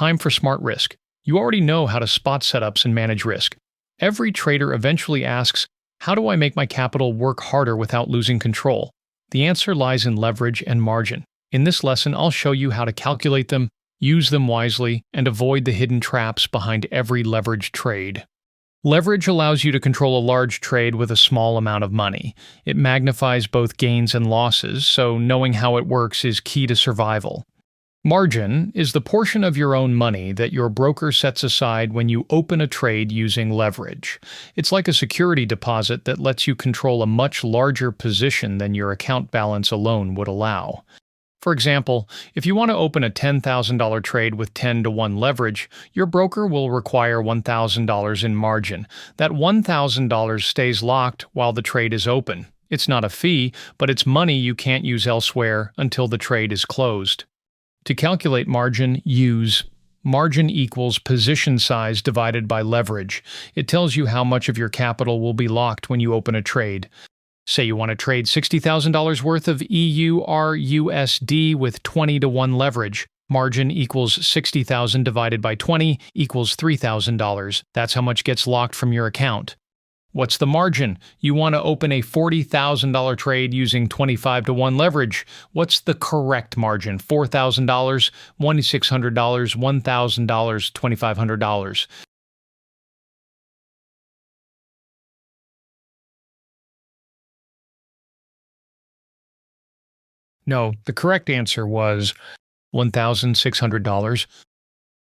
time for smart risk. You already know how to spot setups and manage risk. Every trader eventually asks, how do I make my capital work harder without losing control? The answer lies in leverage and margin. In this lesson, I'll show you how to calculate them, use them wisely, and avoid the hidden traps behind every leveraged trade. Leverage allows you to control a large trade with a small amount of money. It magnifies both gains and losses, so knowing how it works is key to survival. Margin is the portion of your own money that your broker sets aside when you open a trade using leverage. It's like a security deposit that lets you control a much larger position than your account balance alone would allow. For example, if you want to open a $10,000 trade with 10-to-1 leverage, your broker will require $1,000 in margin. That $1,000 stays locked while the trade is open. It's not a fee, but it's money you can't use elsewhere until the trade is closed. To calculate margin, use margin equals position size divided by leverage. It tells you how much of your capital will be locked when you open a trade. Say you want to trade $60,000 worth of EURUSD with 20-to-1 leverage. Margin equals 60,000 divided by 20 equals $3,000. That's how much gets locked from your account. What's the margin? You want to open a $40,000 trade using 25-to-1 leverage. What's the correct margin? $4,000, $2,600, $1,000, $2,500. No, the correct answer was $1,600.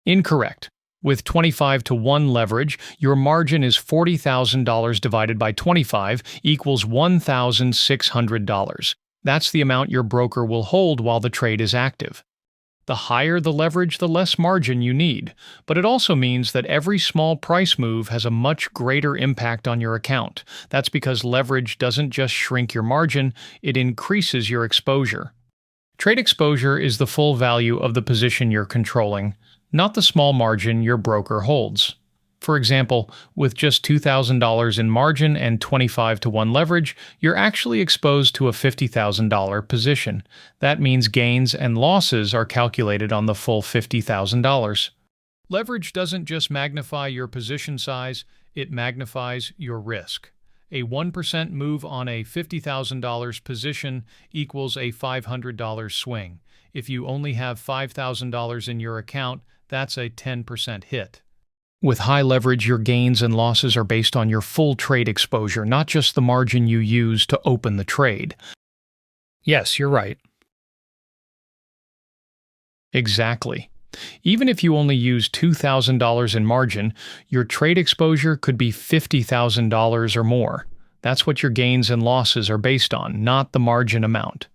Incorrect. With 25-to-1 leverage, your margin is $40,000 divided by 25 equals $1,600. That's the amount your broker will hold while the trade is active. The higher the leverage, the less margin you need, but it also means that every small price move has a much greater impact on your account. That's because leverage doesn't just shrink your margin, it increases your exposure. Trade exposure is the full value of the position you're controlling, not the small margin your broker holds. For example, with just $2,000 in margin and 25-to-1 leverage, you're actually exposed to a $50,000 position. That means gains and losses are calculated on the full $50,000. Leverage doesn't just magnify your position size, it magnifies your risk. A 1% move on a $50,000 position equals a $500 swing. If you only have $5,000 in your account, that's a 10% hit. With high leverage, your gains and losses are based on your full trade exposure, not just the margin you use to open the trade. Yes, you're right. Exactly. Even if you only use $2,000 in margin, your trade exposure could be $50,000 or more. That's what your gains and losses are based on, not the margin amount.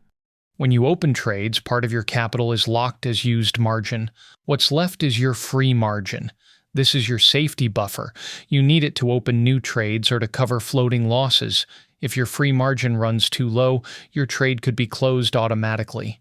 When you open trades, part of your capital is locked as used margin. What's left is your free margin. This is your safety buffer. You need it to open new trades or to cover floating losses. If your free margin runs too low, your trade could be closed automatically.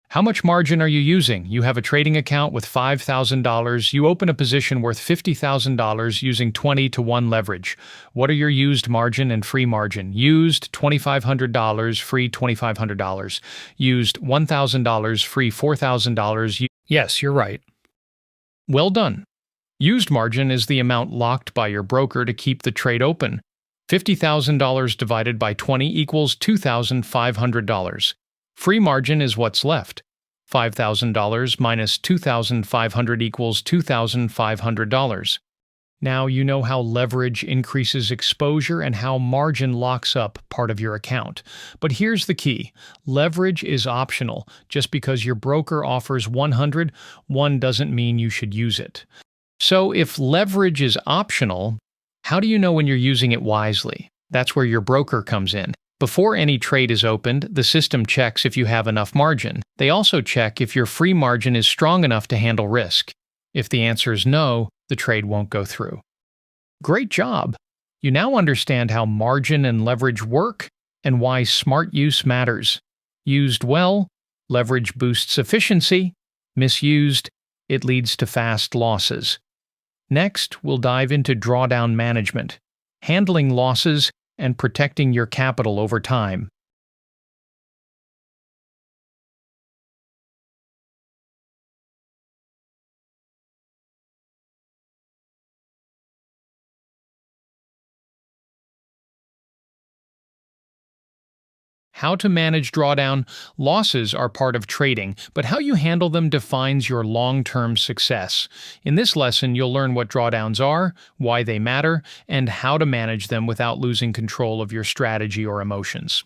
How much margin are you using? You have a trading account with $5,000. You open a position worth $50,000 using 20-to-1 leverage. What are your used margin and free margin? Used $2,500, free $2,500. Used $1,000, free $4,000. Yes, you're right. Well done. Used margin is the amount locked by your broker to keep the trade open. $50,000 divided by 20 equals $2,500. Free margin is what's left. $5,000 minus $2,500 equals $2,500. Now you know how leverage increases exposure and how margin locks up part of your account. But here's the key. Leverage is optional. Just because your broker offers 100, one doesn't mean you should use it. So if leverage is optional, how do you know when you're using it wisely? That's where your broker comes in. Before any trade is opened, the system checks if you have enough margin. They also check if your free margin is strong enough to handle risk. If the answer is no, the trade won't go through. Great job! You now understand how margin and leverage work and why smart use matters. Used well, leverage boosts efficiency. Misused, it leads to fast losses. Next, we'll dive into drawdown management, handling losses, and protecting your capital over time. How to manage drawdown. Losses are part of trading, but how you handle them defines your long-term success. In this lesson, you'll learn what drawdowns are, why they matter, and how to manage them without losing control of your strategy or emotions.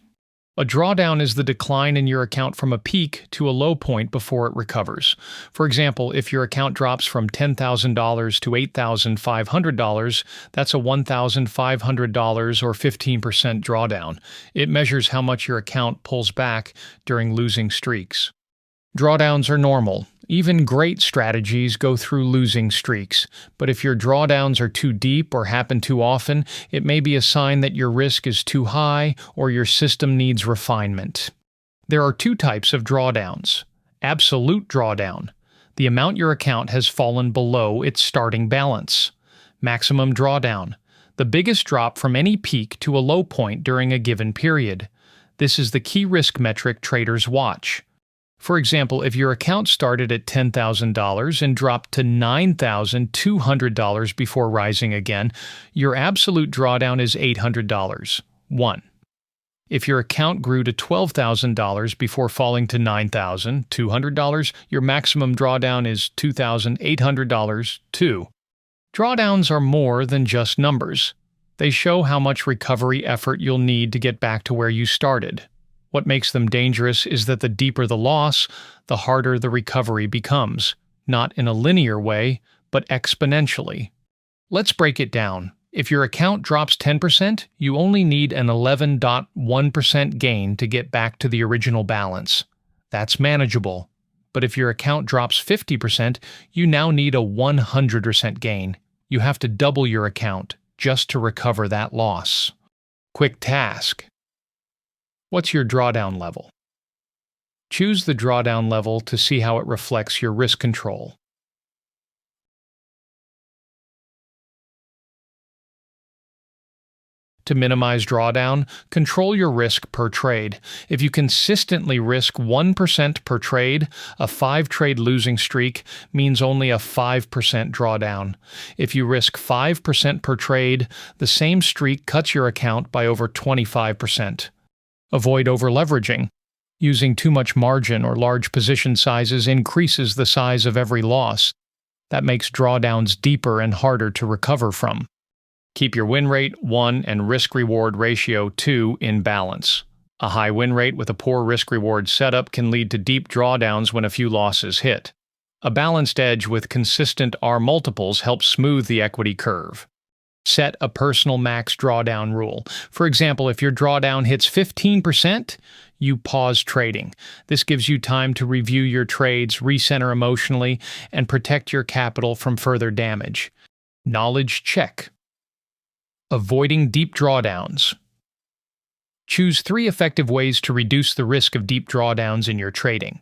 A drawdown is the decline in your account from a peak to a low point before it recovers. For example, if your account drops from $10,000 to $8,500, that's a $1,500 or 15% drawdown. It measures how much your account pulls back during losing streaks. Drawdowns are normal. Even great strategies go through losing streaks, but if your drawdowns are too deep or happen too often, it may be a sign that your risk is too high or your system needs refinement. There are two types of drawdowns. Absolute drawdown. The amount your account has fallen below its starting balance. Maximum drawdown. The biggest drop from any peak to a low point during a given period. This is the key risk metric traders watch. For example, if your account started at $10,000 and dropped to $9,200 before rising again, your absolute drawdown is $800. 1. If your account grew to $12,000 before falling to $9,200, your maximum drawdown is $2,800. 2. Drawdowns are more than just numbers. They show how much recovery effort you'll need to get back to where you started. What makes them dangerous is that the deeper the loss, the harder the recovery becomes, not in a linear way, but exponentially. Let's break it down. If your account drops 10%, you only need an 11.1% gain to get back to the original balance. That's manageable. But if your account drops 50%, you now need a 100% gain. You have to double your account just to recover that loss. Quick task. What's your drawdown level? Choose the drawdown level to see how it reflects your risk control. To minimize drawdown, control your risk per trade. If you consistently risk 1% per trade, a 5-trade losing streak means only a 5% drawdown. If you risk 5% per trade, the same streak cuts your account by over 25%. Avoid overleveraging. Using too much margin or large position sizes increases the size of every loss. That makes drawdowns deeper and harder to recover from. Keep your win rate 1 and risk-reward ratio 2 in balance. A high win rate with a poor risk-reward setup can lead to deep drawdowns when a few losses hit. A balanced edge with consistent R multiples helps smooth the equity curve. Set a personal max drawdown rule. For example, if your drawdown hits 15%, you pause trading. This gives you time to review your trades, recenter emotionally, and protect your capital from further damage. Knowledge check. Avoiding deep drawdowns. Choose 3 effective ways to reduce the risk of deep drawdowns in your trading.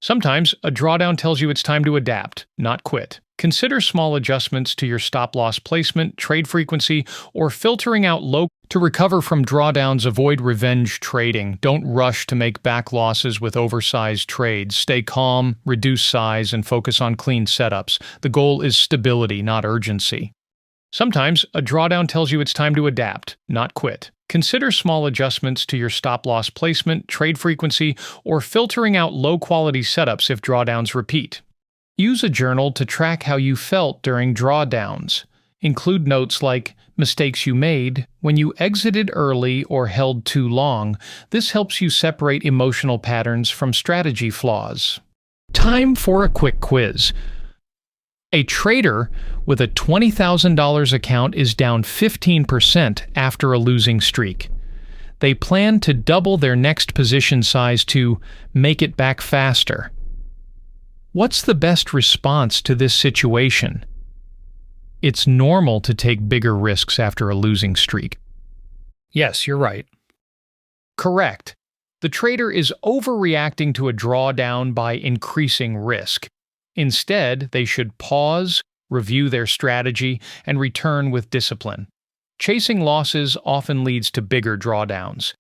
Sometimes, a drawdown tells you it's time to adapt, not quit. Consider small adjustments to your stop-loss placement, trade frequency, or filtering out low. To recover from drawdowns, avoid revenge trading. Don't rush to make back losses with oversized trades. Stay calm, reduce size, and focus on clean setups. The goal is stability, not urgency. Sometimes, a drawdown tells you it's time to adapt, not quit. Consider small adjustments to your stop-loss placement, trade frequency, or filtering out low-quality setups if drawdowns repeat. Use a journal to track how you felt during drawdowns. Include notes like mistakes you made, when you exited early or held too long. This helps you separate emotional patterns from strategy flaws. Time for a quick quiz. A trader with a $20,000 account is down 15% after a losing streak. They plan to double their next position size to make it back faster. What's the best response to this situation? It's normal to take bigger risks after a losing streak. Yes, you're right. Correct. The trader is overreacting to a drawdown by increasing risk. Instead, they should pause, review their strategy, and return with discipline. Chasing losses often leads to bigger drawdowns.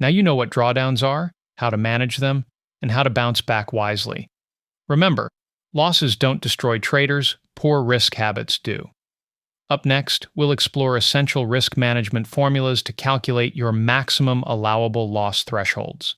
Now you know what drawdowns are, how to manage them, and how to bounce back wisely. Remember, losses don't destroy traders, poor risk habits do. Up next, we'll explore essential risk management formulas to calculate your maximum allowable loss thresholds.